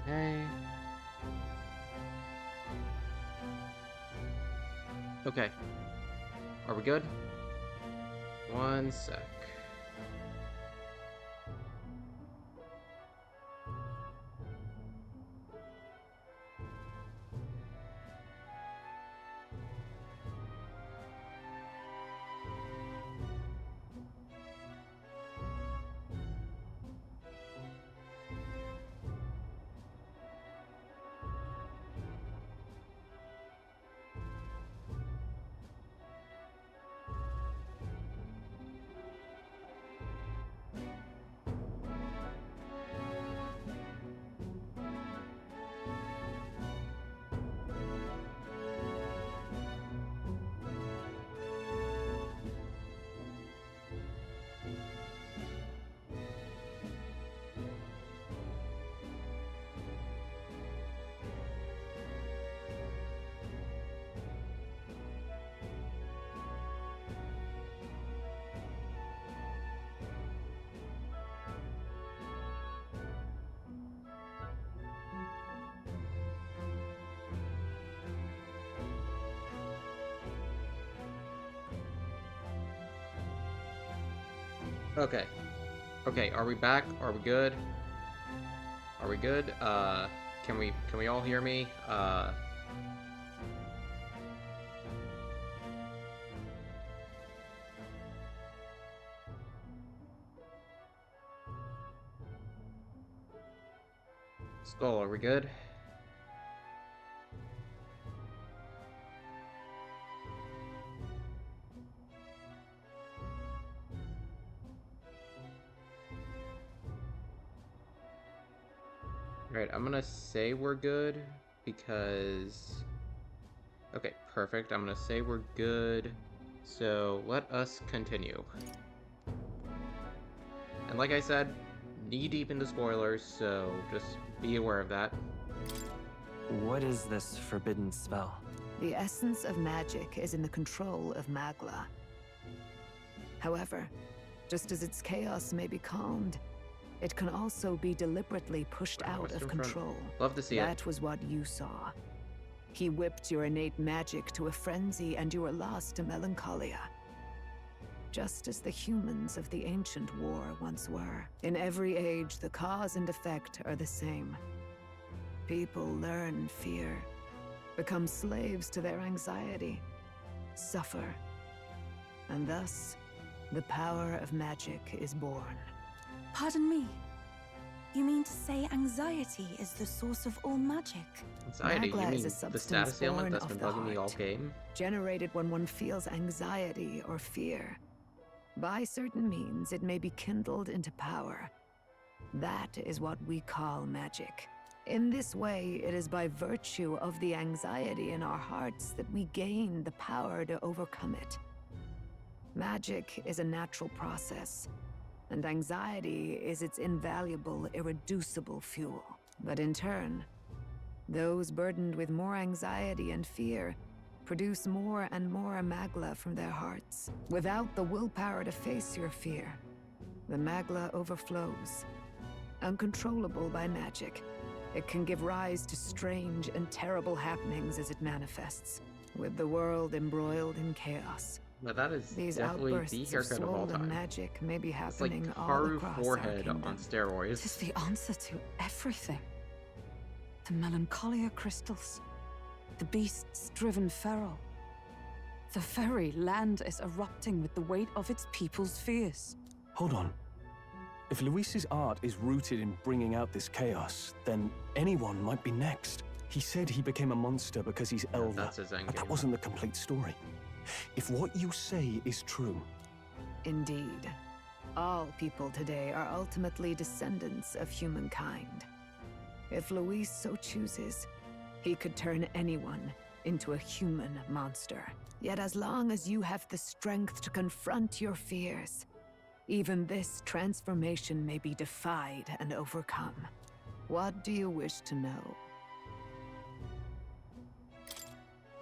Okay. Okay. Are we good? One sec. Okay. Okay, are we back? Are we good? Are we good? Can we all hear me? Skull, are we good? Alright, I'm gonna say we're good because... Okay, perfect. I'm gonna say we're good. So, let us continue. And like I said, knee-deep into spoilers, so just be aware of that. What is this forbidden spell? The essence of magic is in the control of Magla. However, just as its chaos may be calmed, it can also be deliberately pushed out of control. Love to see it. That was what you saw. He whipped your innate magic to a frenzy and you were lost to melancholia. Just as the humans of the ancient war once were. In every age, the cause and effect are the same. People learn fear, become slaves to their anxiety, suffer, and thus, the power of magic is born. Pardon me. You mean to say anxiety is the source of all magic? Anxiety? Magla You mean is a the substance status ailment born that's of been the bugging me all heart, game? generated when one feels anxiety or fear. By certain means, it may be kindled into power. That is what we call magic. In this way, it is by virtue of the anxiety in our hearts that we gain the power to overcome it. Magic is a natural process, and anxiety is its invaluable, irreducible fuel. But in turn, those burdened with more anxiety and fear produce more and more Magla from their hearts. Without the willpower to face your fear, the Magla overflows. Uncontrollable by magic, it can give rise to strange and terrible happenings as it manifests, with the world embroiled in chaos. Now that is These definitely outbursts the of haircut of all swollen time. magic may be It's happening like all Haru across our forehead kingdom. on steroids. It is the answer to everything. The melancholia crystals. The beasts driven feral. The very land is erupting with the weight of its people's fears. Hold on. If Luis's art is rooted in bringing out this chaos, then anyone might be next. He said he became a monster because he's elder, That's his but that endgame. wasn't the complete story. If what you say is true... Indeed. All people today are ultimately descendants of humankind. If Luis so chooses, he could turn anyone into a human monster. Yet as long as you have the strength to confront your fears, even this transformation may be defied and overcome. What do you wish to know?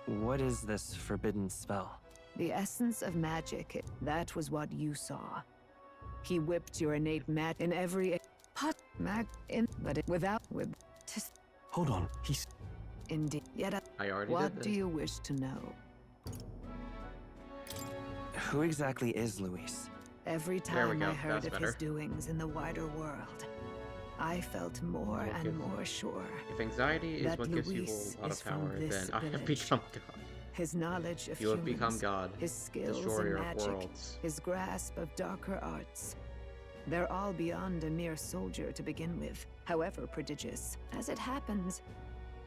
What is this forbidden spell? The essence of magic, that was what you saw. He whipped your innate magic in every... But but without... Hold on, he's... Indeed. Yet, I already what did do this. you wish to know? Who exactly is Luis? Every There we time go. I heard That's of better. his doings in the wider world, I felt more Okay. and more sure. If anxiety is that what gives Luis you a lot is of from power, this then I have village. become God. His knowledge of You have humans, become God, his skills destroyer in of magic, worlds. his grasp of darker arts. They're all beyond a mere soldier to begin with, however prodigious. As it happens,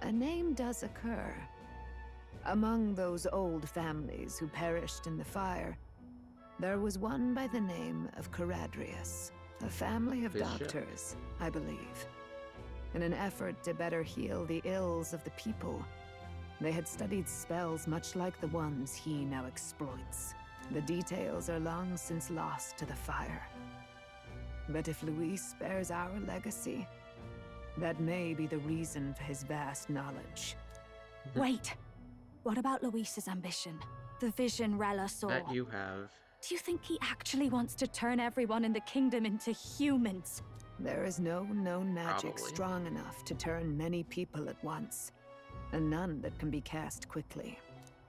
a name does occur. Among those old families who perished in the fire, there was one by the name of Caradrius, a family of His ship. doctors, I believe. In an effort to better heal the ills of the people, they had studied spells much like the ones he now exploits. The details are long since lost to the fire. But if Luis bears our legacy, that may be the reason for his vast knowledge. Wait. What about Luis's ambition? The vision Rella saw. That you have. Do you think he actually wants to turn everyone in the kingdom into humans? There is no known magic Probably. strong enough to turn many people at once, and none that can be cast quickly.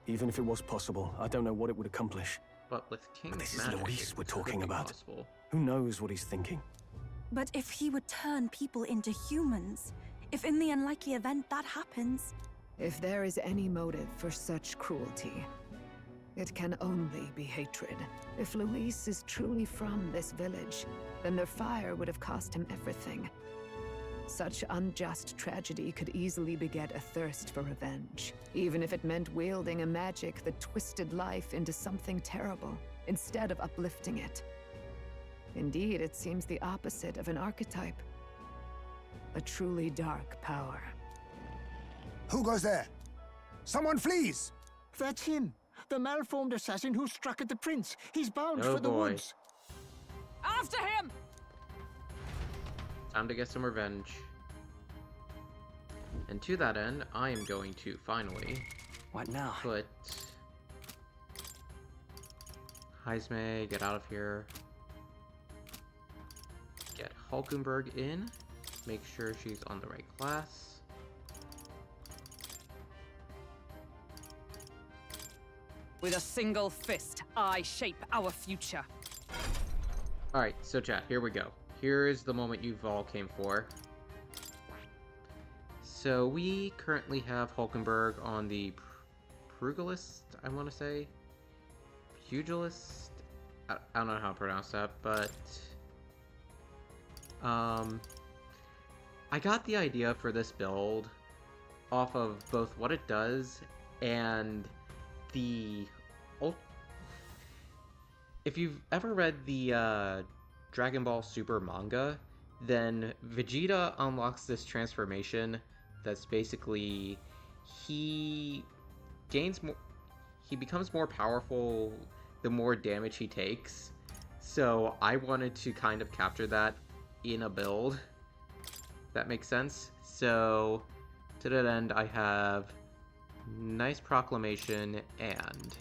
Even if it was possible, I don't know what it would accomplish. But with King's this is magic, Luis it we're could talking be about. possible. Who knows what he's thinking? But if he would turn people into humans, if in the unlikely event that happens, If there is any motive for such cruelty, it can only be hatred. If Luis is truly from this village, then their fire would have cost him everything. Such unjust tragedy could easily beget a thirst for revenge, even if it meant wielding a magic that twisted life into something terrible, instead of uplifting it. Indeed, it seems the opposite of an archetype. A truly dark power. Who goes there? Someone flees! That's him. The malformed assassin who struck at the prince. He's bound Oh for the boy. woods. After him! Time to get some revenge. And to that end, I am going to finally What now? put Heisme, get out of here. Get Hulkenberg in. Make sure she's on the right class. With a single fist, I shape our future. Alright, so chat, here we go. Here is the moment you've all came for. So we currently have Hulkenberg on the Pugilist, I want to say. Pugilist? I don't know how to pronounce that, but... I got the idea for this build off of both what it does and the... If you've ever read the Dragon Ball Super manga, then Vegeta unlocks this transformation that's basically he becomes more powerful the more damage he takes. So I wanted to kind of capture that in a build. If that makes sense. So to that end, I have Nice Proclamation and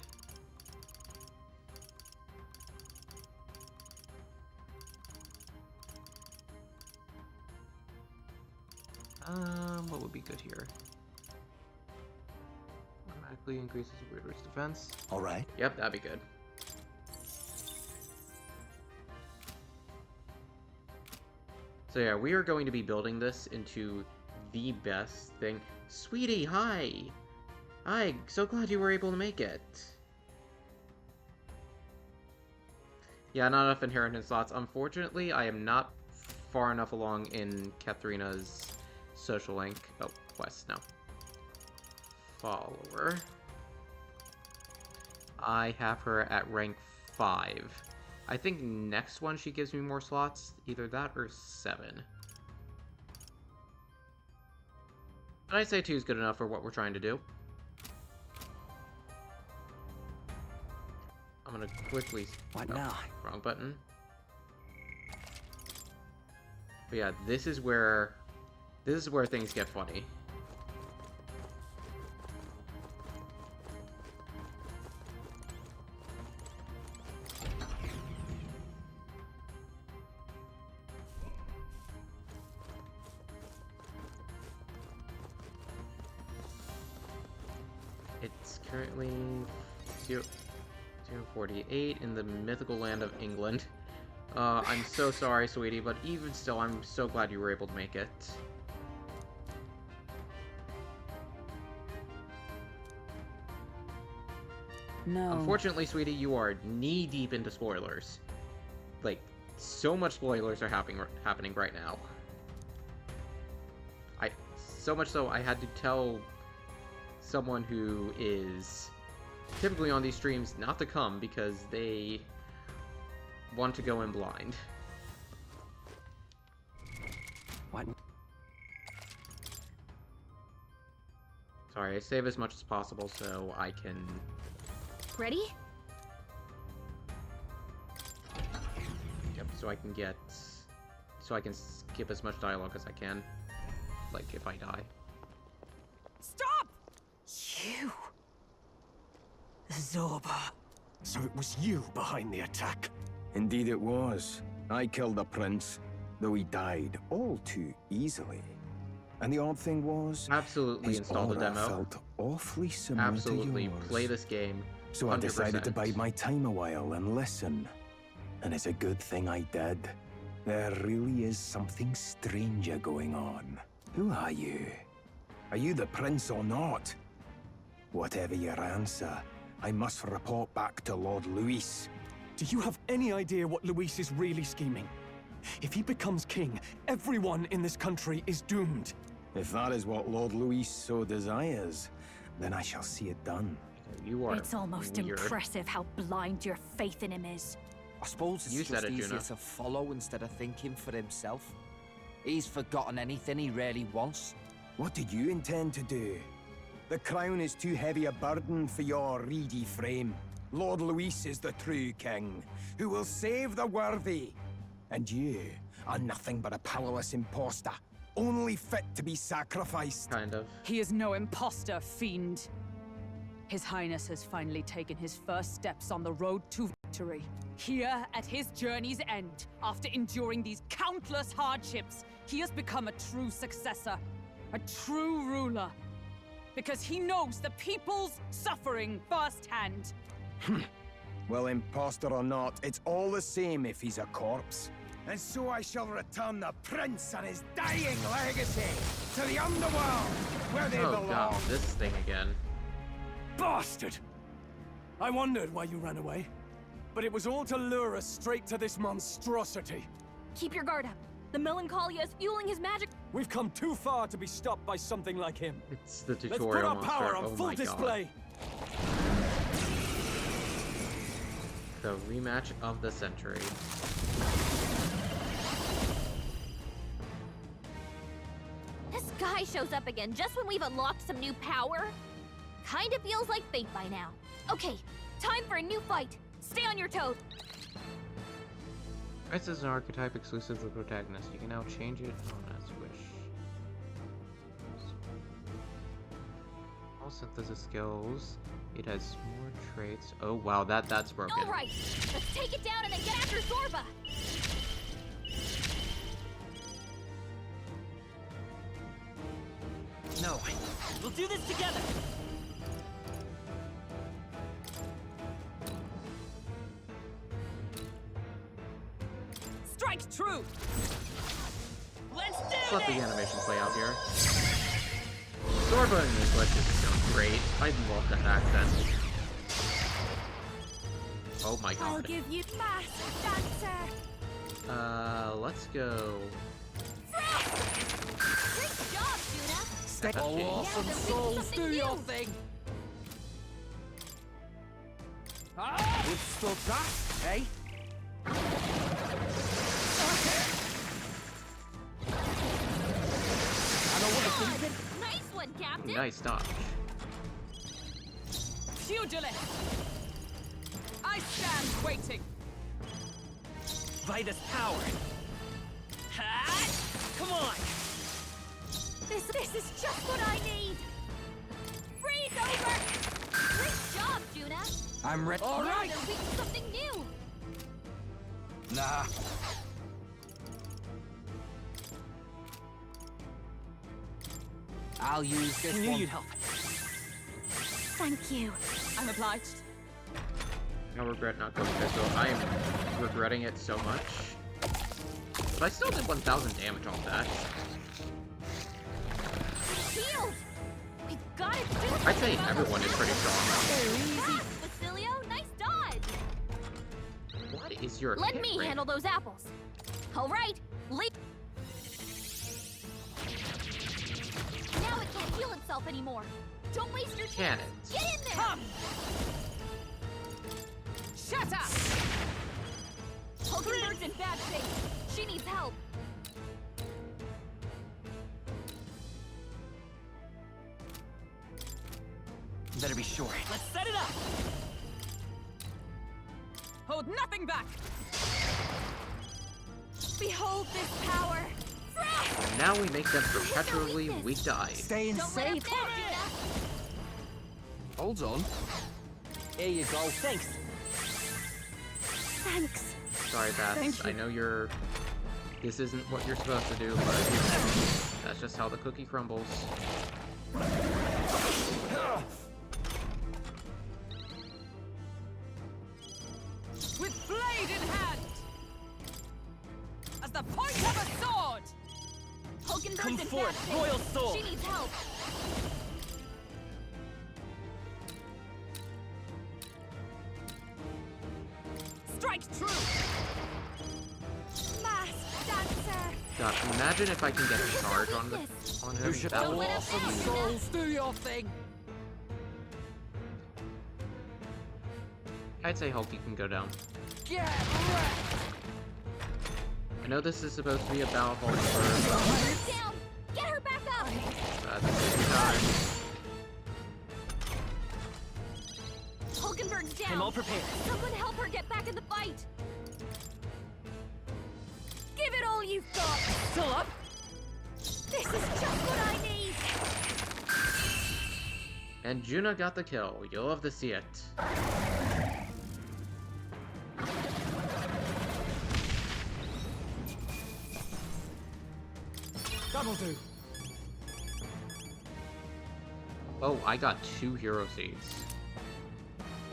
what would be good here? Automatically increases Weirdward's defense. All right. Yep, that'd be good. So yeah, we are going to be building this into the best thing. Sweetie, hi! Hi, so glad you were able to make it. Yeah, not enough inheritance slots. Unfortunately, I am not far enough along in Katharina's social link. Oh, quest, no. Follower. I have her at rank 5. I think next one she gives me more slots. Either that or 7. But I'd say 2 is good enough for what we're trying to do. I'm gonna quickly... What oh, now? wrong button. But yeah, this is where things get funny. currently 048 in the mythical land of England. I'm so sorry, sweetie, but even still, I'm so glad you were able to make it. No. Unfortunately, sweetie, you are knee-deep into spoilers. Like, so much spoilers are happening right now. So much so, I had to tell someone who is typically on these streams not to come because they want to go in blind. What? Sorry, I save as much as possible so I can... Ready? Yep, so I can get... So I can skip as much dialogue as I can. Like, if I die. Stop! You. Zorba. So it was you behind the attack? Indeed it was. I killed the prince, though he died all too easily. And the odd thing was... Absolutely his install the aura demo. felt awfully similar Absolutely to yours. play this game. So I decided to 100%. bide my time a while and listen. And it's a good thing I did. There really is something stranger going on. Who are you? Are you the prince or not? Whatever your answer, I must report back to Lord Luis. Do you have any idea what Luis is really scheming? If he becomes king, everyone in this country is doomed. If that is what Lord Luis so desires, then I shall see it done. You are It's almost weird. impressive how blind your faith in him is. I suppose it's You said just it, easier Juno. to follow instead of thinking for himself. He's forgotten anything he really wants. What did you intend to do? The crown is too heavy a burden for your reedy frame. Lord Luis is the true king, who will save the worthy. And you are nothing but a powerless imposter, only fit to be sacrificed. Kind of. He is no imposter, fiend. His Highness has finally taken his first steps on the road to victory. Here, at his journey's end, after enduring these countless hardships, he has become a true successor, a true ruler. Because he knows the people's suffering firsthand. Well, imposter or not, it's all the same if he's a corpse. And so I shall return the prince and his dying legacy to the underworld, where they Oh belong. god, this thing again. Bastard! I wondered why you ran away. But it was all to lure us straight to this monstrosity. Keep your guard up. The melancholia is fueling his magic. We've come too far to be stopped by something like him. It's the Let's tutorial put our monster. power on Oh full my display. God. The rematch of the century. This guy shows up again just when we've unlocked some new power. Kinda feels like fate by now. Okay, time for a new fight. Stay on your toes. This is an archetype exclusive to the protagonist. You can now change it on as you wish. All synthesis skills. It has more traits. Oh wow, that's broken. All right, let's take it down and then get after Zorba. No, we'll do this together. Strike true! Let's do Let's let the this! animation play out here. Zorba in English is so great. I love that accent. Oh my I'll god. give you fast dancer. Let's go. Great job, Juna. Stay That's cheating. awesome Yeah, souls, do something your new. thing. Withstood that, eh? I know what you're thinking. Nice one, Captain. Nice dodge. Pugilist! I stand waiting. Vitus power. Ha! Come on. This is just what I need. Freeze over. Great job, Juna. I'm ready. All Now right. they're weak to something new. Nah. I'll use this one. Need help. Thank you. I'm obliged. I regret not going pistol. I am regretting it so much. But I still did 1,000 damage on that. Shield! We've got it. I'd say everyone is pretty strong. Fast, Basilio. Nice dodge. What is your Let hit me rate? handle those apples. All right. Now it can't heal itself anymore. Don't waste your Can chance. it? Get in there. Come! Shut up! Hulkenberg's in bad shape. She needs help. Better be sure. Let's set it up! Hold nothing back! Behold this power. And now we make them perpetually weak to ice. Staying Don't let up safe. now, Gina. Hold on. Here you go. Thanks. Thanks. Sorry, Bass. Thank you. I know you're... This isn't what you're supposed to do, but that's just how the cookie crumbles. With blade in hand! As the point of a sword! Hulkenberg's Come in bad forth, shape. royal sword. She needs help. Strike true! Masked dancer. God, imagine if I can get a charge on him. You should That have would let be us awesome down, huge. souls. Do your thing. I'd say Hulky can go down. Get wrecked. I know this is supposed to be about Hulkenberg, Hulkenberg's down. Get her back up. but at the same time, Hulkenberg's down. I'm all prepared. Someone help her get back in the fight. Give it all you've got. Still up? This is just what I need. and Juna got the kill. You'll love to see it. That'll do. Oh, I got 2 hero seeds.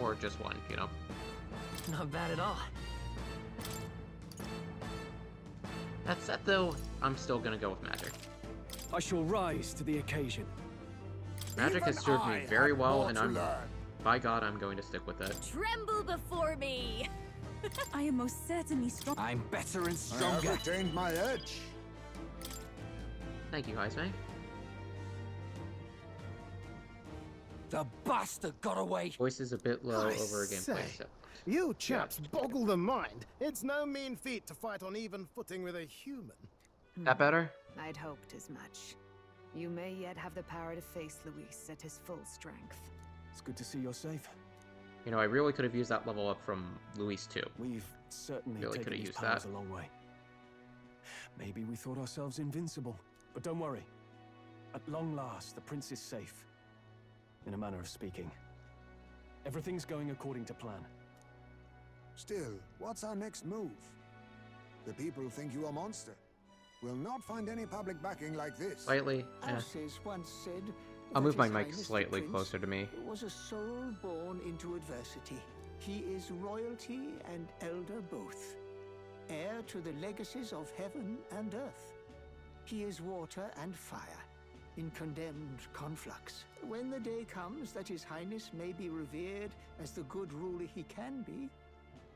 Or just one, you know. Not bad at all. That said, though, I'm still gonna go with magic. I shall rise to the occasion. Magic has Even served I me very have well, more and to I'm, learn. by God, I'm going to stick with it. Tremble before me. I am most certainly strong. I'm better and I have stronger. retained my edge. Thank you, Heisman. The bastard got away. Voice is a bit low I over gameplay, say, so... You chaps boggle the mind. It's no mean feat to fight on even footing with a human. That better? I'd hoped as much. You may yet have the power to face Luis at his full strength. It's good to see you're safe. You know, I really could have used that level up from Luis too. We've certainly Really taken coulda these used powers that. a long way. Maybe we thought ourselves invincible, but don't worry. At long last, the prince is safe. In a manner of speaking. Everything's going according to plan. Still, what's our next move? The people think you a monster. We'll not find any public backing like this. Slightly, yeah. Alces once said, I'll move that my His mic Highness the slightly Prince closer to me. was a soul born into adversity. He is royalty and elder both, heir to the legacies of heaven and earth. He is water and fire, in condemned conflux. When the day comes that His Highness may be revered as the good ruler he can be,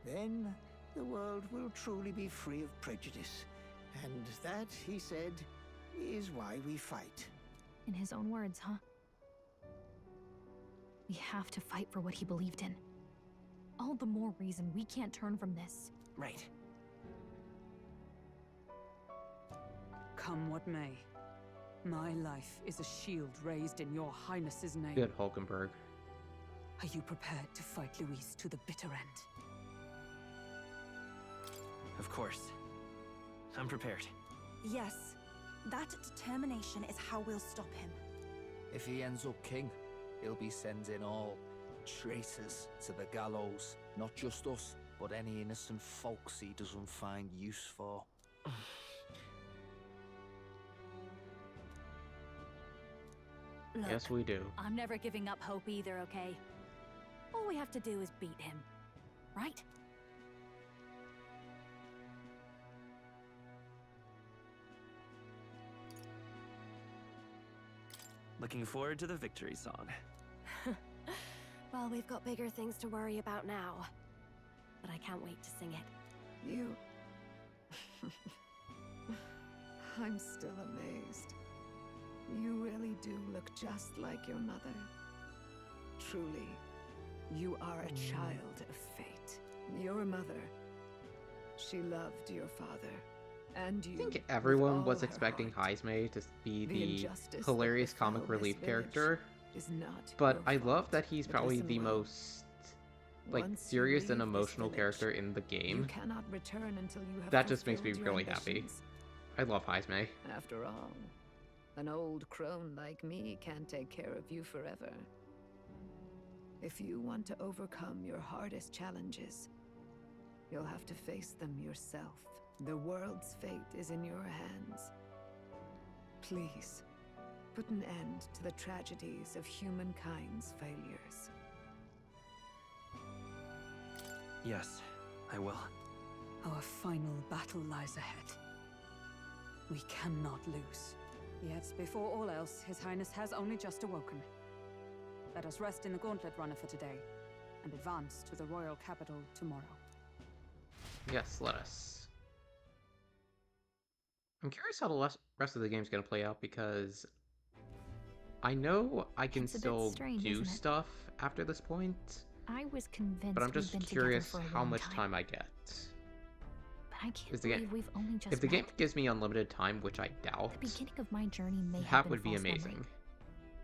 then the world will truly be free of prejudice. And that, he said, is why we fight. In his own words, huh? We have to fight for what he believed in. All the more reason we can't turn from this. Right. Come what may. My life is a shield raised in your highness's name. Good, Hulkenberg. Are you prepared to fight Luis to the bitter end? Of course. I'm prepared. Yes, that determination is how we'll stop him. If he ends up king, he'll be sending all traitors to the gallows. Not just us, but any innocent folks he doesn't find use for. Look, Yes, we do. I'm never giving up hope either, okay? All we have to do is beat him, right? Looking forward to the victory song. Well, we've got bigger things to worry about now. But I can't wait to sing it. You... I'm still amazed. You really do look just like your mother. Truly, you are a child of fate. Your mother, she loved your father, and you. I think with everyone all was her expecting heart. Heismay to be The the injustice that hilarious befell comic this relief village character, is not but your I love fault. that he's But probably listen the well. most like Once you serious and leave this emotional village, character in the You game. cannot return until you have That just makes me fulfilled your really happy. ambitions. I love Heismay. After all, an old crone like me can't take care of you forever. If you want to overcome your hardest challenges, you'll have to face them yourself. The world's fate is in your hands. Please, put an end to the tragedies of humankind's failures. Yes, I will. Our final battle lies ahead. We cannot lose. Yet, before all else, His Highness has only just awoken. Let us rest in the gauntlet runner for today, and advance to the royal capital tomorrow. Yes, let us. I'm curious how the rest of the game's gonna play out, because I know I can It's a bit still strange, do isn't it? stuff after this point, I was convinced but I'm we've just been together curious for a how long much time. time I get. But I can't Is the game- believe we've only just If the game met. gives me unlimited time, which I doubt, The beginning of my journey may have that been would be false memory, amazing.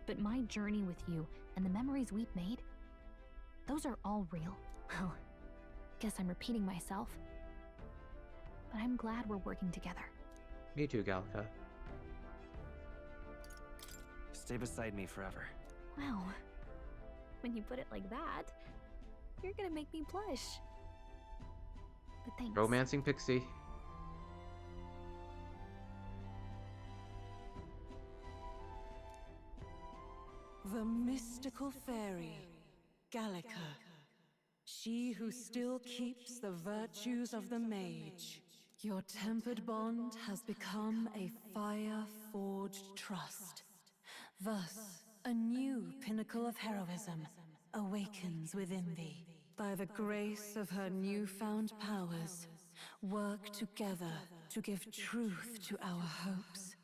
but my journey with you and the memories we've made, those are all real. Well, guess I'm repeating myself. But I'm glad we're working together. Me too, Gallica. Stay beside me forever. Wow. When you put it like that, you're gonna make me blush. But thanks. Romancing Pixie. The mystical fairy, Gallica. She who still keeps the virtues of the mage. Your tempered bond has become a fire-forged trust. Thus, a new pinnacle of heroism awakens within thee. By the grace of her newfound powers, work together to give truth to our hopes.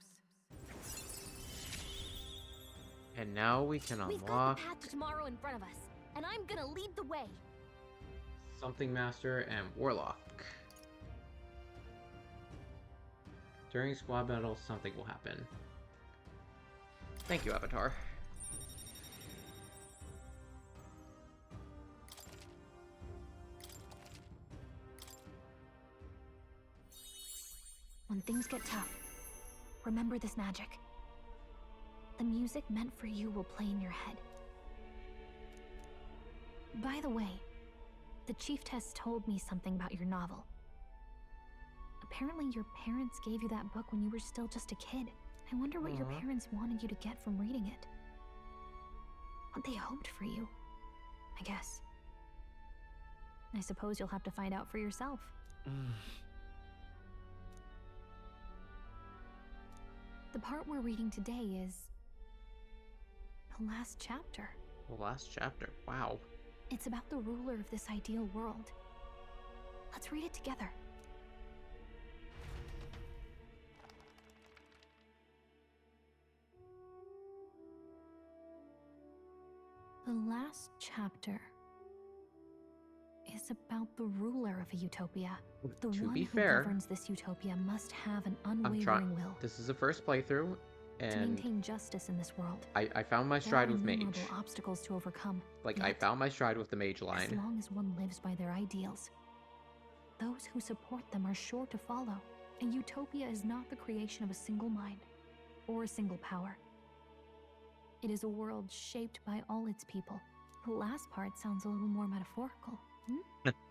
And now we can We've got unlock the path to tomorrow in front of us, and I'm gonna lead the way. Something Master and Warlock. During squad battles, something will happen. Thank you, Avatar. When things get tough, remember this magic. The music meant for you will play in your head. By the way, the Chieftess told me something about your novel. Apparently your parents gave you that book when you were still just a kid. I wonder what your parents wanted you to get from reading it. What they hoped for you, I guess. I suppose you'll have to find out for yourself. The part we're reading today is the last chapter. The last chapter. Wow. It's about the ruler of this ideal world. Let's read it together. The last chapter is about the ruler of a utopia. The To one be who fair, governs this utopia must have an I'm unwavering trying. will This is the first playthrough, to and maintain justice in this world. I found my There stride are with Mage. innumerable obstacles to overcome. Like, I yet, found my stride with the Mage as line. long as one lives by their ideals, those who support them are sure to follow. A utopia is not the creation of a single mind or a single power. It is a world shaped by all its people. The last part sounds a little more metaphorical.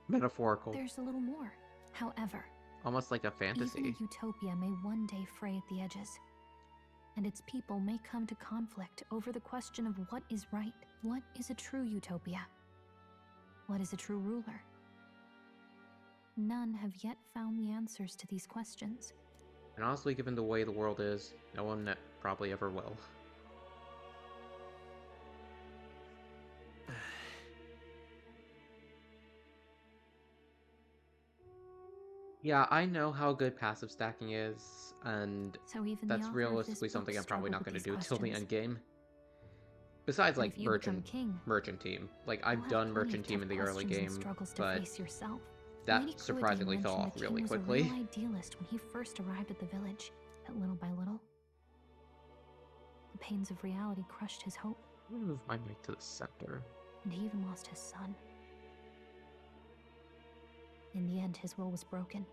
Metaphorical. There's a little more. However, Almost like a even fantasy. a utopia may one day fray at the edges. and its people may come to conflict over the question of what is right. What is a true utopia? What is a true ruler? None have yet found the answers to these questions. And honestly, given the way the world is, no one probably ever will. Yeah, I know how good passive stacking is, and So even that's realistically something I'm probably not going to do till the end game. Besides, like, merchant team. Like, I've done merchant team in the early game, but that surprisingly fell off really quickly. He was a real idealist when he first arrived at the village, but little by little, the pains of reality crushed his hope. I'm gonna move my mic to the center. And he even lost his son. In the end, his will was broken.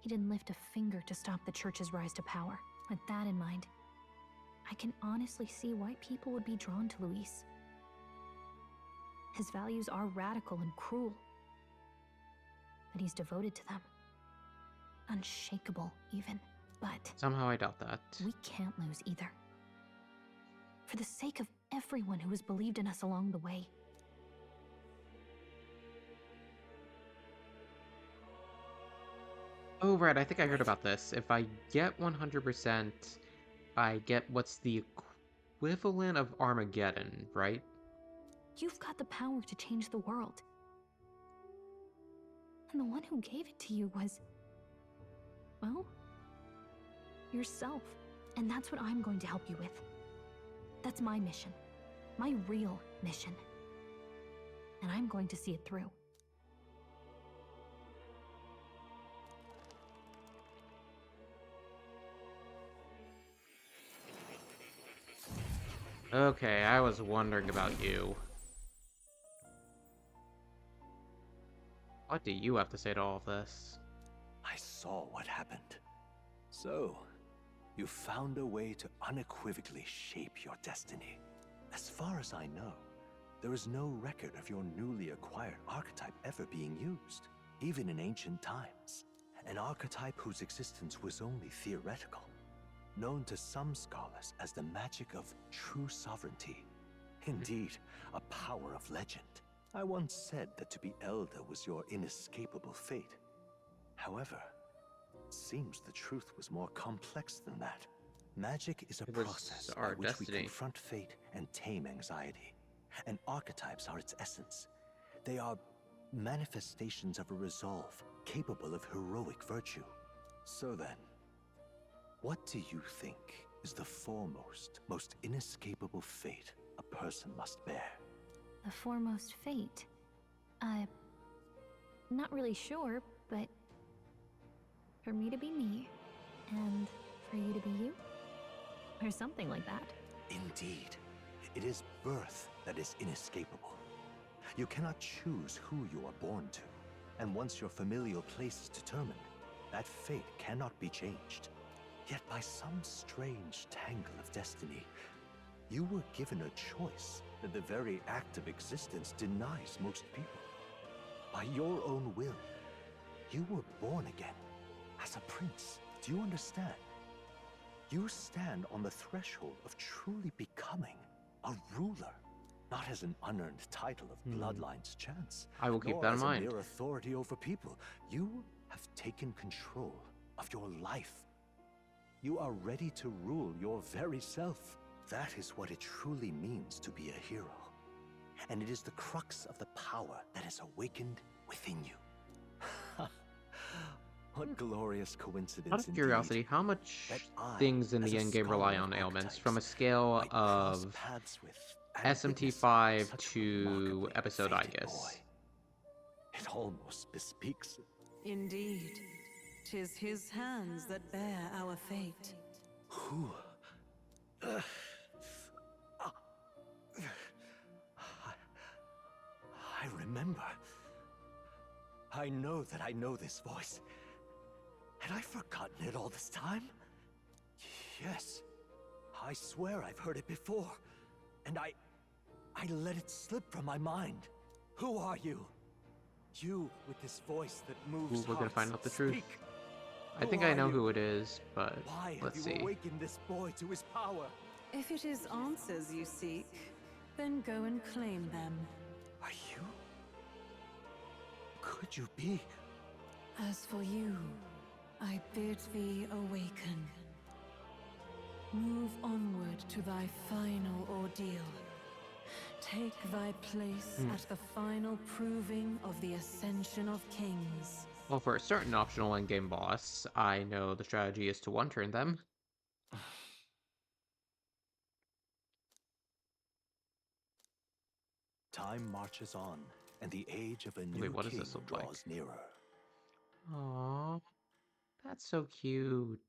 He didn't lift a finger to stop the church's rise to power. With that in mind, I can honestly see why people would be drawn to Luis. His values are radical and cruel, but he's devoted to them. Unshakable, even. But somehow I doubt that. We can't lose either. For the sake of everyone who has believed in us along the way. Oh, right, I think I heard about this. If I get 100%, I get what's the equivalent of Armageddon, right? You've got the power to change the world. And the one who gave it to you was, well, yourself. And that's what I'm going to help you with. That's my mission. My real mission. And I'm going to see it through. Okay, I was wondering about you. What do you have to say to all of this? I saw what happened. So, you found a way to unequivocally shape your destiny. As far as I know, there is no record of your newly acquired archetype ever being used, even in ancient times. An archetype whose existence was only theoretical, known to some scholars as the magic of true sovereignty. Indeed, a power of legend. I once said that to be Elder was your inescapable fate. However, it seems the truth was more complex than that. Magic is a process by which we confront fate and tame anxiety. And archetypes are its essence. They are manifestations of a resolve capable of heroic virtue. So then, what do you think is the foremost, most inescapable fate a person must bear? The foremost fate? Not really sure, but for me to be me, and for you to be you? Or something like that. Indeed. It is birth that is inescapable. You cannot choose who you are born to, and once your familial place is determined, that fate cannot be changed. Yet by some strange tangle of destiny, you were given a choice that the very act of existence denies most people. By your own will, you were born again, as a prince. Do you understand? You stand on the threshold of truly becoming a ruler, not as an unearned title of bloodline's chance. I will keep that in mind. Nor as a mere authority over people. You have taken control of your life. You are ready to rule your very self. That is what it truly means to be a hero. And it is the crux of the power that is awakened within you. What glorious coincidence. Out of curiosity, how much things in the endgame rely on ailments from a scale of SMT5 to episode, I guess? It almost bespeaks it. Indeed. 'Tis his hands that bear our fate. Who? I remember. I know that I know this voice. Had I forgotten it all this time? Yes. I swear I've heard it before. And I let it slip from my mind. Who are you? You with this voice that moves We're gonna find out the truth. I think I know who it is, but let's see. Awakened this boy to his power? If it is answers you seek, then go and claim them. Are you? Could you be? As for you, I bid thee awaken. Move onward to thy final ordeal. Take thy place at the final proving of the Ascension of Kings. Well, for a certain optional endgame boss, I know the strategy is to one-turn them. Time marches on, and the age of a new Wait, what does king this look draws like? nearer. Aww, that's so cute.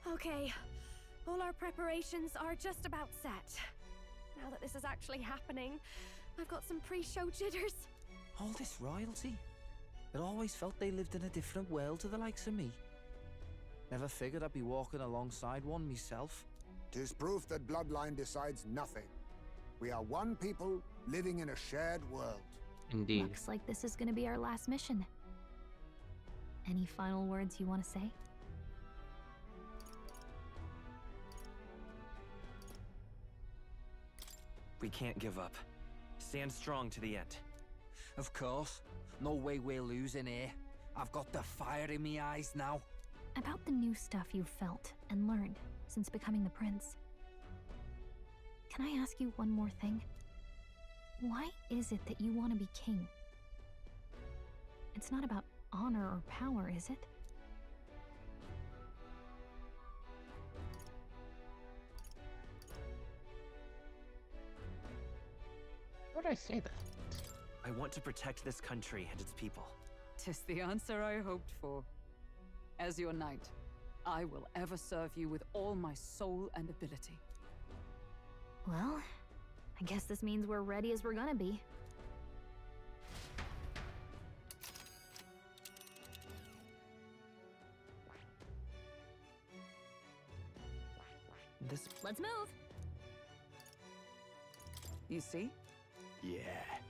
Okay, all our preparations are just about set. Now that this is actually happening, I've got some pre-show jitters. All this royalty? It always felt they lived in a different world to the likes of me. Never figured I'd be walking alongside one myself. 'Tis proof that bloodline decides nothing. We are one people living in a shared world. Indeed. Looks like this is gonna be our last mission. Any final words you want to say? We can't give up. Stand strong to the end. Of course. No way we're losing here. I've got the fire in my eyes now. About the new stuff you've felt and learned since becoming the prince. Can I ask you one more thing? Why is it that you want to be king? It's not about honor or power, is it? Why would I say that? I want to protect this country and its people. 'Tis the answer I hoped for. As your knight, I will ever serve you with all my soul and ability. Well, I guess this means we're ready as we're gonna be. Let's move. You see? Yeah.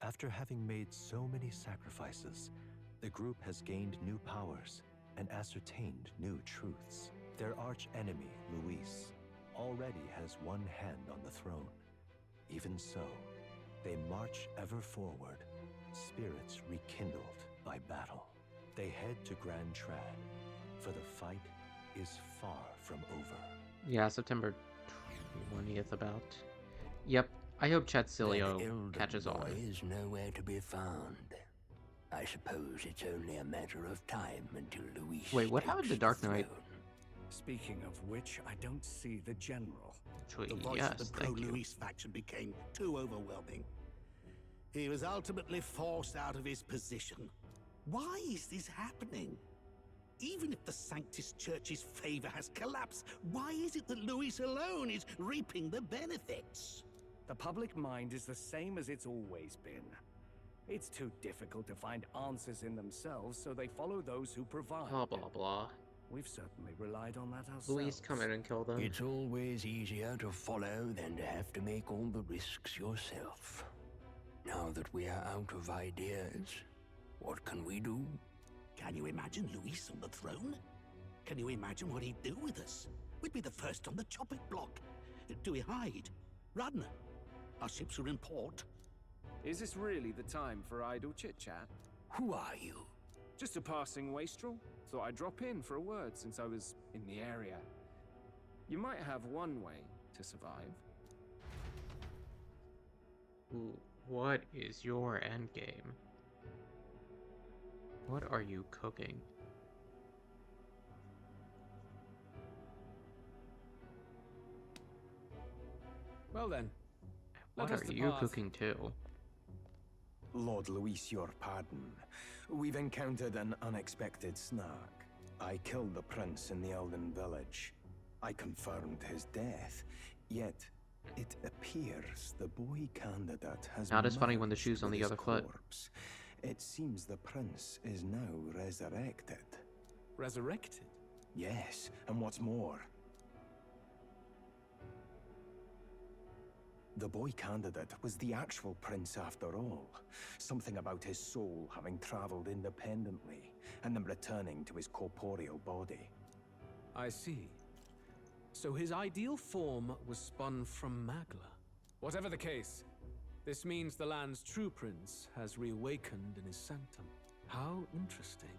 After having made so many sacrifices, the group has gained new powers and ascertained new truths. Their arch-enemy, Luis, already has one hand on the throne. Even so, they march ever forward, spirits rekindled by battle. They head to Grand Trad, for the fight is far from over. Yeah, September 20th about. Yep, I hope Chatsilio catches on. Is nowhere to be found. I suppose it's only a matter of time until Luis. Wait, what happened to Dark Knight? Speaking of which, I don't see the general. Actually, The voice yes, of the thank you. pro-Luis faction became too overwhelming. He was ultimately forced out of his position. Why is this happening? Even if the Sanctus Church's favor has collapsed, why is it that Luis alone is reaping the benefits? The public mind is the same as it's always been. It's too difficult to find answers in themselves, so they follow those who provide. Blah, blah, blah. We've certainly relied on that ourselves. Luis, come in and kill them. It's always easier to follow than to have to make all the risks yourself. Now that we are out of ideas, what can we do? Can you imagine Luis on the throne? Can you imagine what he'd do with us? We'd be the first on the chopping block. Do we hide? Run? Our ships are in port. Is this really the time for idle chit-chat? Who are you? Just a passing wastrel. Thought I'd drop in for a word since I was in the area. You might have one way to survive. Ooh, what is your endgame? What are you cooking? Well then. What are you cooking too? Lord Luis, your pardon. We've encountered an unexpected snag. I killed the prince in the Elden village. I confirmed his death, yet it appears the boy candidate has Not as funny when the merged shoe's on with the his other foot. corpse. It seems the prince is now resurrected. Resurrected? Yes, and what's more, The boy candidate was the actual prince after all. Something about his soul having traveled independently, and then returning to his corporeal body. I see. So his ideal form was spun from Magla. Whatever the case, this means the land's true prince has reawakened in his sanctum. How interesting.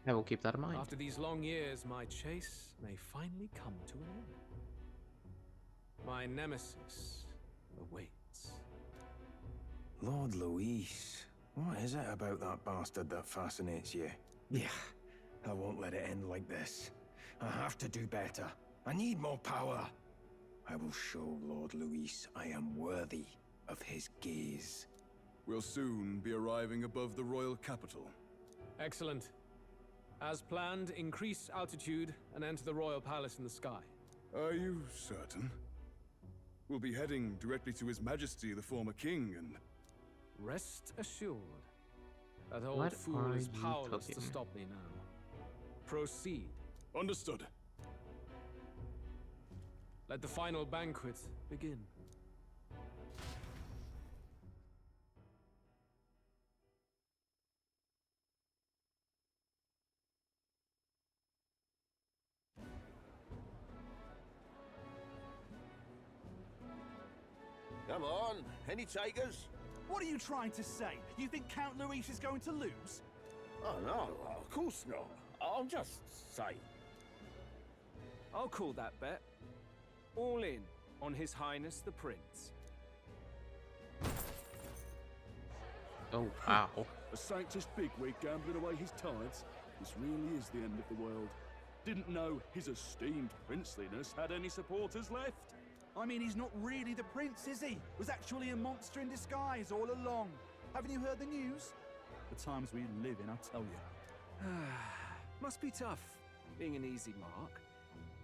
I will keep that in mind. After these long years, my chase may finally come to an end. My nemesis awaits. Lord Luis, what is it about that bastard that fascinates you? Yeah, I won't let it end like this. I have to do better. I need more power. I will show Lord Luis I am worthy of his gaze. We'll soon be arriving above the royal capital. Excellent. As planned, increase altitude and enter the royal palace in the sky. Are you certain? We'll be heading directly to His Majesty, the former king, and... Rest assured. That old What fool are is you powerless to cooking? stop me now. Proceed. Understood. Let the final banquet begin. Come on, any takers? What are you trying to say? You think Count Luis is going to lose? Oh, no, of course not. I'm just saying. I'll call that bet. All in on His Highness the Prince. Oh, wow. A Sanctus bigwig gambling away his tides? This really is the end of the world. Didn't know his esteemed princeliness had any supporters left. I mean, he's not really the prince, is he? Was actually a monster in disguise all along. Haven't you heard the news? The times we live in, I tell you. Must be tough, being an easy mark.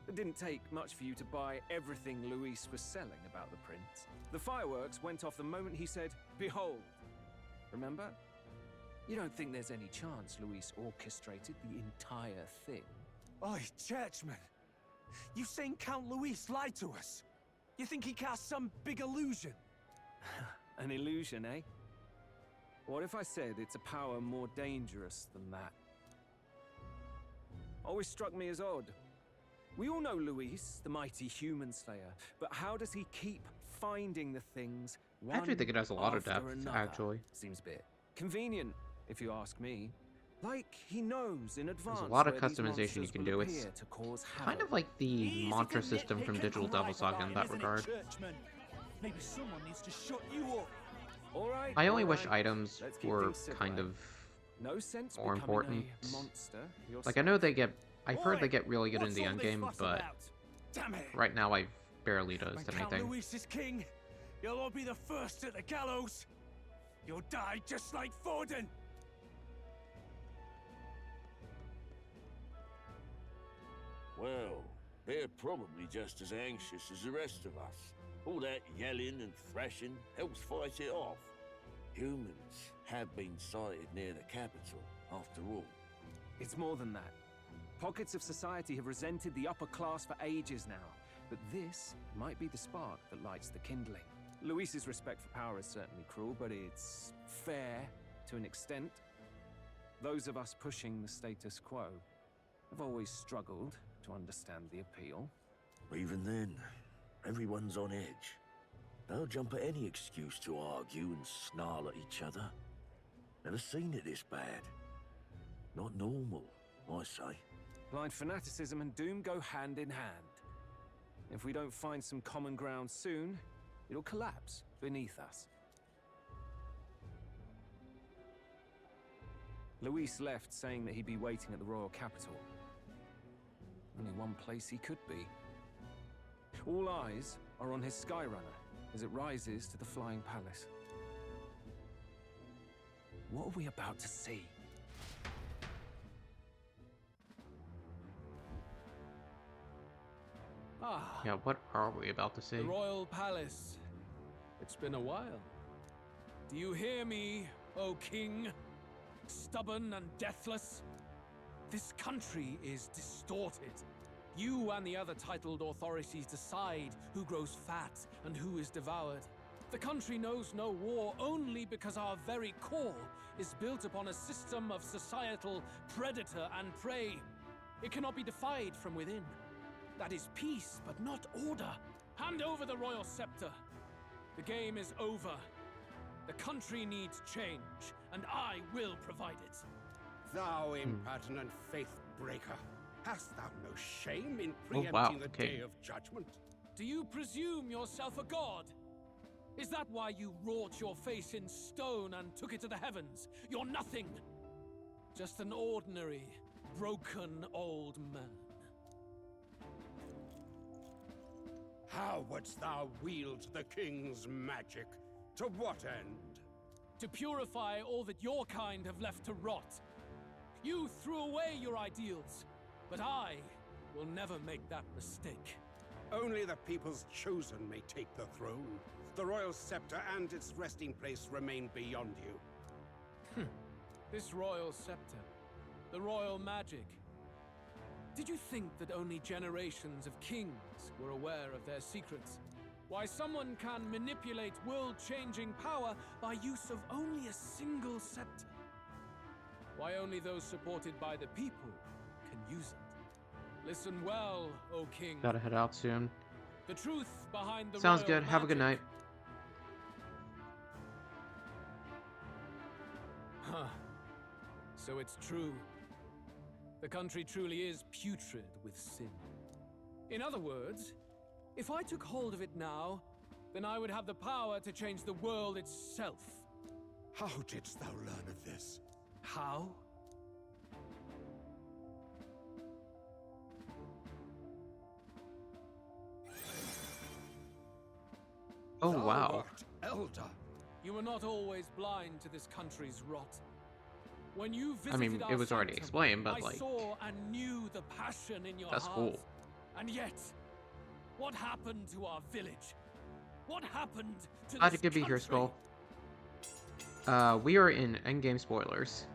It didn't take much for you to buy everything Luis was selling about the prince. The fireworks went off the moment he said, "Behold." Remember? You don't think there's any chance Luis orchestrated the entire thing? Oi, churchman! You've seen Count Luis lie to us? You think he cast some big illusion? An illusion, eh? What if I said it's a power more dangerous than that? Always struck me as odd. We all know Luis, the mighty human slayer, but how does he keep finding the things I actually think it has a lot of after depth, another? actually. Seems a bit convenient, if you ask me. Like he knows in advance. There's a lot of where these customization you monsters can will do. It's appear to cause kind havoc. of like the mantra system from Digital Devil Saga in that regard. Churchman. Maybe someone needs to shut you up. All right, I only all wish right. items Let's keep were things kind civilized. of No sense more becoming important. a monster Like, I know they get... I've heard Oi, they get really good in what's the all this endgame, fuss but about? Damn it! right now I barely does When Count anything. Luis is king, you'll all be the first at the gallows. You'll die just like Forden. Well, they're probably just as anxious as the rest of us. All that yelling and thrashing helps fight it off. Humans have been sighted near the capital, after all. It's more than that. Pockets of society have resented the upper class for ages now, but this might be the spark that lights the kindling. Luis's respect for power is certainly cruel, but it's fair to an extent. Those of us pushing the status quo have always struggled to understand the appeal. Even then, everyone's on edge. They'll jump at any excuse to argue and snarl at each other. Never seen it this bad. Not normal, I say. Blind fanaticism and doom go hand in hand. If we don't find some common ground soon, it'll collapse beneath us. Luis left saying that he'd be waiting at the royal capital. Only one place he could be. All eyes are on his Skyrunner as it rises to the flying palace. What are we about to see? Ah, Yeah, what are we about to see? the royal palace. It's been a while. Do you hear me, O king? Stubborn and deathless? This country is distorted. You and the other titled authorities decide who grows fat and who is devoured. The country knows no war only because our very core is built upon a system of societal predator and prey. It cannot be defied from within. That is peace, but not order. Hand over the royal scepter. The game is over. The country needs change, and I will provide it. Thou impertinent faith breaker, hast thou no shame in Oh, preempting wow, the okay. day of judgment? Do you presume yourself a god? Is that why you wrought your face in stone and took it to the heavens? You're nothing. Just an ordinary, broken old man. How wouldst thou wield the king's magic? To what end? To purify all that your kind have left to rot. You threw away your ideals, but I will never make that mistake. Only the people's chosen may take the throne. The royal scepter and its resting place remain beyond you. This royal scepter, the royal magic. Did you think that only generations of kings were aware of their secrets? Why someone can manipulate world-changing power by use of only a single scepter? Why only those supported by the people can use it? Listen well, O king. Gotta head out soon. The truth behind the Sounds royal good. Have a good night. magic. Huh. So it's true. The country truly is putrid with sin. In other words, if I took hold of it now, then I would have the power to change the world itself. How didst thou learn of this? How? Oh, Thou wow. art elder. You were not always blind to this country's rot. When you visited I mean, it was already sanctum, explained, but I like, saw and knew the passion in your that's heart. cool. And yet, what happened to our village? What happened to Glad this you could be here, country? Skull. We are in Endgame spoilers.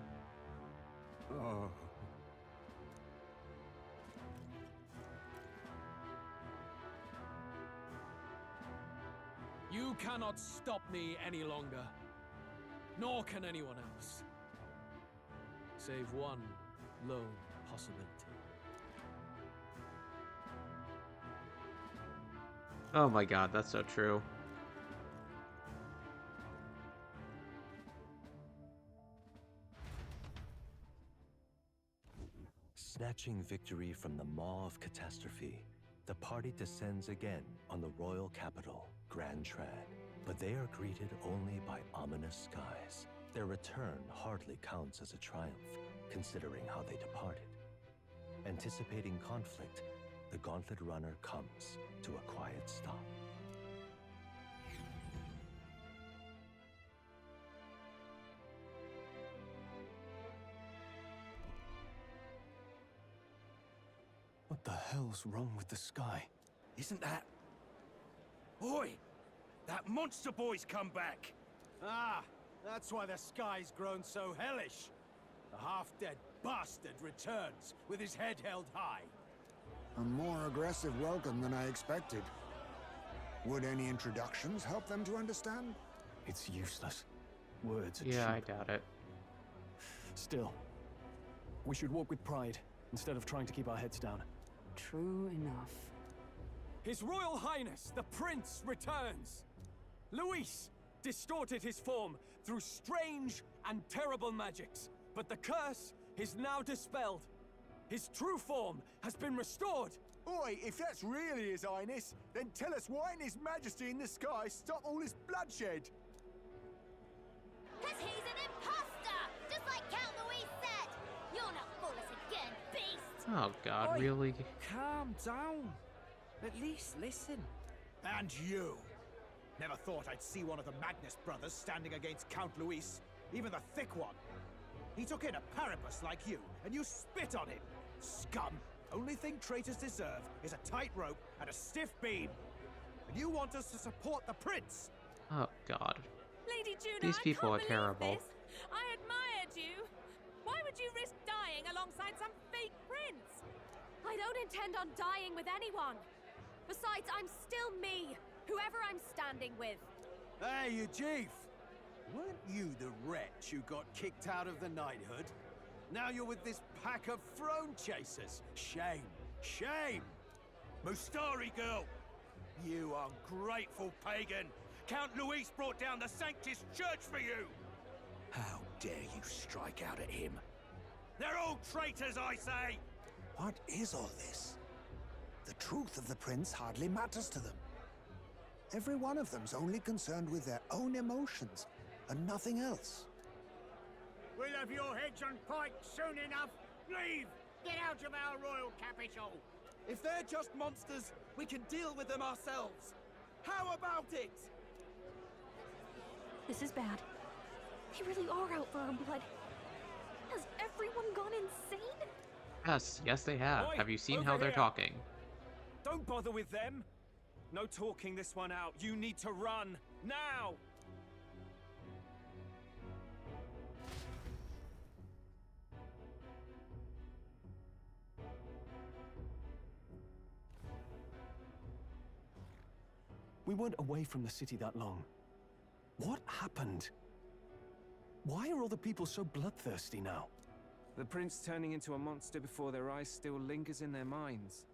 Oh. You cannot stop me any longer. Nor can anyone else. Save one lone possibility. Oh my god, that's so true. Snatching victory from the maw of catastrophe, the party descends again on the royal capital, Grand Trad. But they are greeted only by ominous skies. Their return hardly counts as a triumph, considering how they departed. Anticipating conflict, the Gauntlet Runner comes to a quiet stop. What the hell's wrong with the sky? Isn't that... Oi! That monster boy's come back! Ah, that's why the sky's grown so hellish. The half-dead bastard returns with his head held high. A more aggressive welcome than I expected. Would any introductions help them to understand? It's useless. Words are Yeah, I cheap. doubt it. Still, we should walk with pride instead of trying to keep our heads down. True enough. His Royal Highness, the Prince, returns! Luis distorted his form through strange and terrible magics, but the curse is now dispelled. His true form has been restored. Oi, if that's really His Highness, then tell us why in His Majesty in the sky stop all this bloodshed? Cause he's an imposter! Just like Count Louis said! You'll not fool us again, beast! Oh god, Oi, really? Calm down. At least listen. And you! Never thought I'd see one of the Magnus brothers standing against Count Luis, even the thick one. He took in a Paribus like you, and you spit on him. Scum! Only thing traitors deserve is a tight rope and a stiff beam. And you want us to support the prince? Oh god. Lady Juno, These people I are can't terrible. believe this. I admired you. Why would you risk dying alongside some fake prince? I'd don't intend on dying with anyone. Besides, I'm still me, whoever I'm standing with. Hey, you chief! Weren't you the wretch who got kicked out of the knighthood? Now you're with this pack of throne chasers. Shame. Shame! Mustari girl! You ungrateful pagan! Count Luis brought down the Sanctus Church for you! How dare you strike out at him? They're all traitors, I say! What is all this? The truth of the prince hardly matters to them. Every one of them's only concerned with their own emotions and nothing else. We'll have your heads on pikes soon enough. Leave! Get out of our royal capital! If they're just monsters, we can deal with them ourselves. How about it? This is bad. They really are out for our blood. Has everyone gone insane? Yes, they have. Oi, Have you seen over how they're here. talking? Don't bother with them. No talking this one out. You need to run. Now! We weren't away from the city that long. What happened? Why are all the people so bloodthirsty now? The prince turning into a monster before their eyes still lingers in their minds.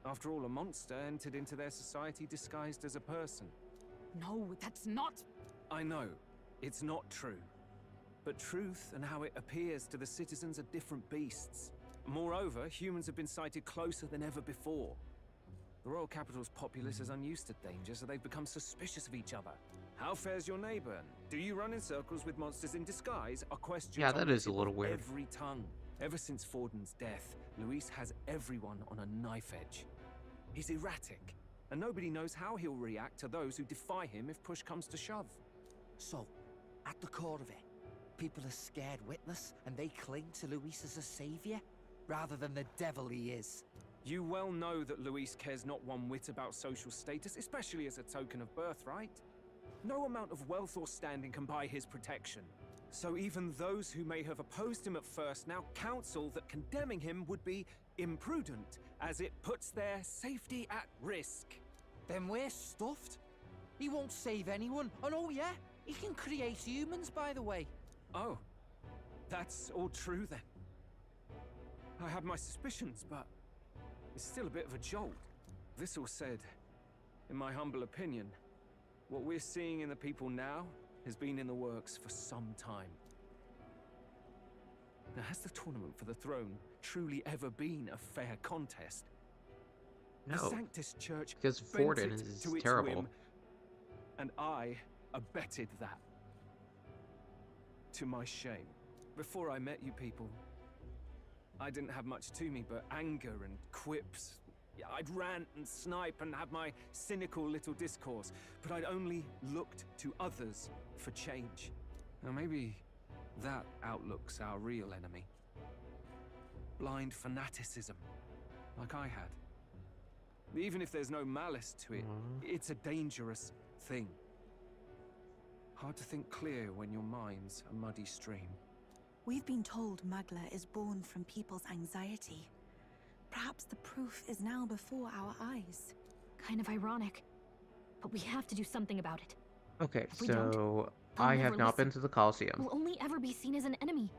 After all, a monster entered into their society disguised as a person. No, that's not... I know, it's not true. But truth and how it appears to the citizens are different beasts. Moreover, humans have been sighted closer than ever before. The royal capital's populace is unused to danger, so they've become suspicious of each other. How fares your neighbor? Do you run in circles with monsters in disguise? Are questions Yeah, that on the is a tip little of weird. every tongue. Ever since Forden's death, Luis has everyone on a knife edge. He's erratic, and nobody knows how he'll react to those who defy him if push comes to shove. So, at the core of it, people are scared witless, and they cling to Luis as a savior, rather than the devil he is. You well know that Luis cares not one whit about social status, especially as a token of birthright. No amount of wealth or standing can buy his protection. So even those who may have opposed him at first now counsel that condemning him would be imprudent, as it puts their safety at risk. Then we're stuffed. He won't save anyone, and oh yeah, he can create humans, by the way. Oh, that's all true then. I had my suspicions, but it's still a bit of a jolt. This all said, in my humble opinion, what we're seeing in the people now has been in the works for some time. Now, has the tournament for the throne truly ever been a fair contest? No, The Sanctus Church because bent Forden it is to its terrible. whim, and I abetted that. To my shame. Before I met you people, I didn't have much to me but anger and quips. Yeah, I'd rant and snipe and have my cynical little discourse, but I'd only looked to others for change. Now maybe that outlook's our real enemy. Blind fanaticism, like I had. Even if there's no malice to it, it's a dangerous thing. Hard to think clear when your mind's a muddy stream. We've been told Magla is born from people's anxiety. Perhaps the proof is now before our eyes. Kind of ironic. But we have to do something about it. Okay, If we so don't, they'll I never have not been listen. to the Colosseum. We'll only ever be seen as an enemy.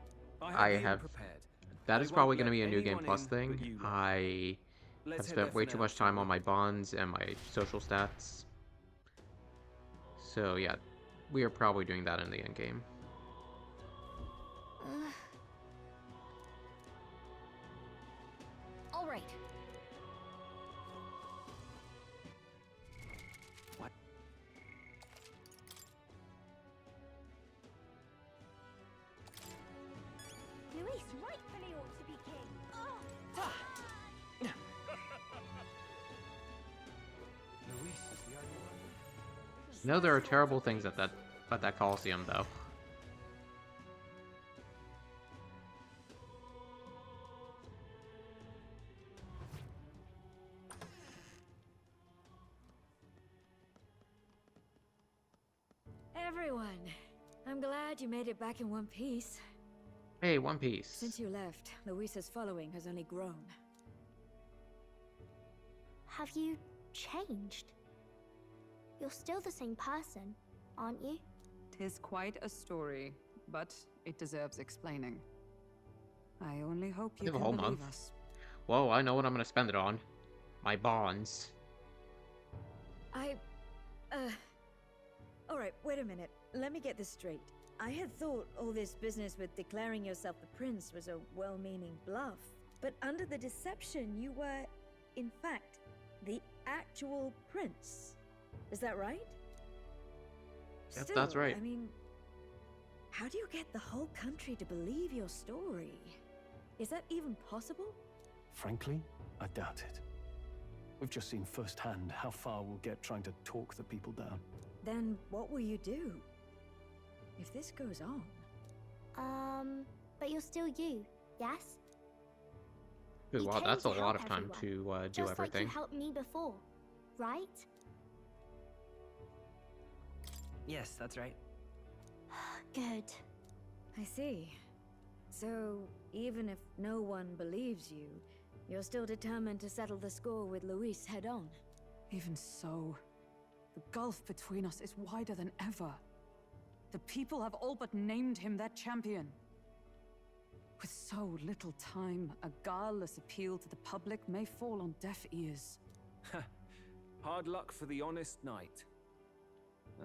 I have. That is probably going to be a New Game Plus thing. I have Let's head spent there way for too now, much time on my bonds and my social stats. So yeah, we are probably doing that in the end game. All right. What? Luis rightfully ought to be king. Oh. Luis is the only one. No, there are terrible things at that Colosseum though. Everyone, I'm glad you made it back in one piece. Hey, One Piece. Since you left, Luisa's following has only grown. Have you changed? You're still the same person, aren't you? 'Tis quite a story, but it deserves explaining. I only hope I you have a can whole believe month. us. Whoa, I know what I'm gonna spend it on. My bonds. Alright, wait a minute. Let me get this straight. I had thought all this business with declaring yourself the prince was a well-meaning bluff. But under the deception, you were, in fact, the actual prince. Is that right? Yep, that's right. I mean, how do you get the whole country to believe your story? Is that even possible? Frankly, I doubt it. We've just seen firsthand how far we'll get trying to talk the people down. Then what will you do? If this goes on... But you're still you, yes? Ooh, You wow, came that's a to lot help of time everyone, to do just everything. like you helped me before, right? Yes, that's right. Good. I see. So, even if no one believes you, you're still determined to settle the score with Luis head-on? Even so, the gulf between us is wider than ever. The people have all but named him their champion. With so little time, a guileless appeal to the public may fall on deaf ears. Hard luck for the honest knight.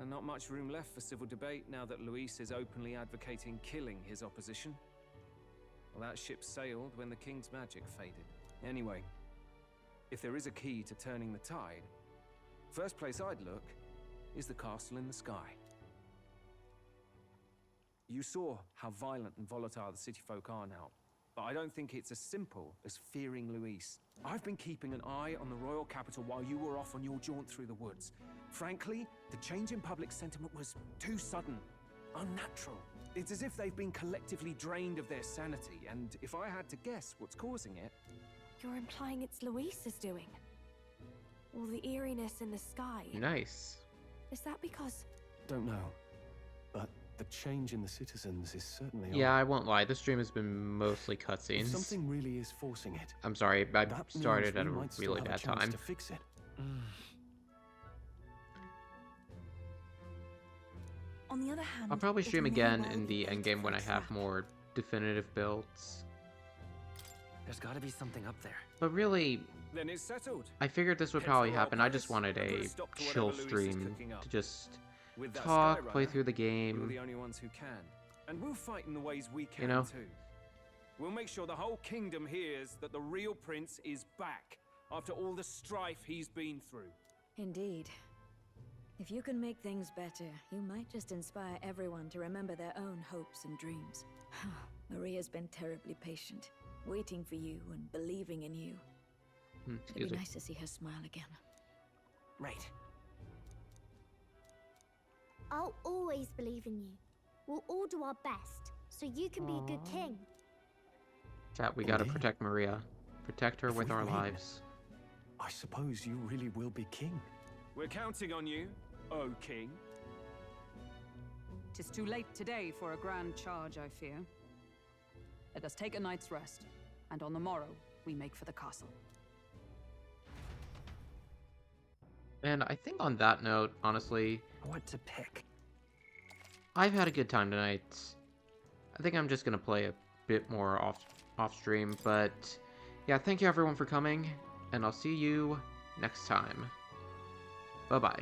Not much room left for civil debate now that Luis is openly advocating killing his opposition. Well, that ship sailed when the king's magic faded. Anyway, if there is a key to turning the tide, first place I'd look is the castle in the sky. You saw how violent and volatile the city folk are now, but I don't think it's as simple as fearing Luis. I've been keeping an eye on the royal capital while you were off on your jaunt through the woods. Frankly, the change in public sentiment was too sudden, unnatural. It's as if they've been collectively drained of their sanity, and if I had to guess what's causing it... You're implying it's Luis's doing? All the eeriness in the sky? Nice. Is that because... Don't know, but the change in the citizens is certainly Yeah, odd. I won't lie. This stream has been mostly If cutscenes. something really is forcing it, I'm sorry, I that started means at we a might still really have a bad chance time. to fix it. On the other hand, I'll probably it stream may again well in be the bait endgame for when a I have trap. more definitive builds. There's gotta be something up there. But really, Then it's settled. I figured this would Head for probably Royal happen. I just Palace wanted and put a a stop to chill whatever Luis is stream cooking up. to just With that talk, play Skyrunner, through the You're game. the only ones who can. And we'll fight in the ways we can, know? too. We'll make sure the whole kingdom hears that the real prince is back, after all the strife he's been through. Indeed. If you can make things better, you might just inspire everyone to remember their own hopes and dreams. Maria's been terribly patient, waiting for you and believing in you. It'd Excuse be me. nice to see her smile again. Right. I'll always believe in you. We'll all do our best, so you can be a good king. Chat, we gotta Indeed. protect Maria. Protect her If with we our win, lives. I suppose you really will be king. We're counting on you, O king. 'Tis too late today for a grand charge, I fear. Let us take a night's rest, and on the morrow, we make for the castle. And I think on that note, honestly, What to pick? I've had a good time tonight. I think I'm just gonna play a bit more off stream, but yeah, thank you everyone for coming, and I'll see you next time. Bye bye.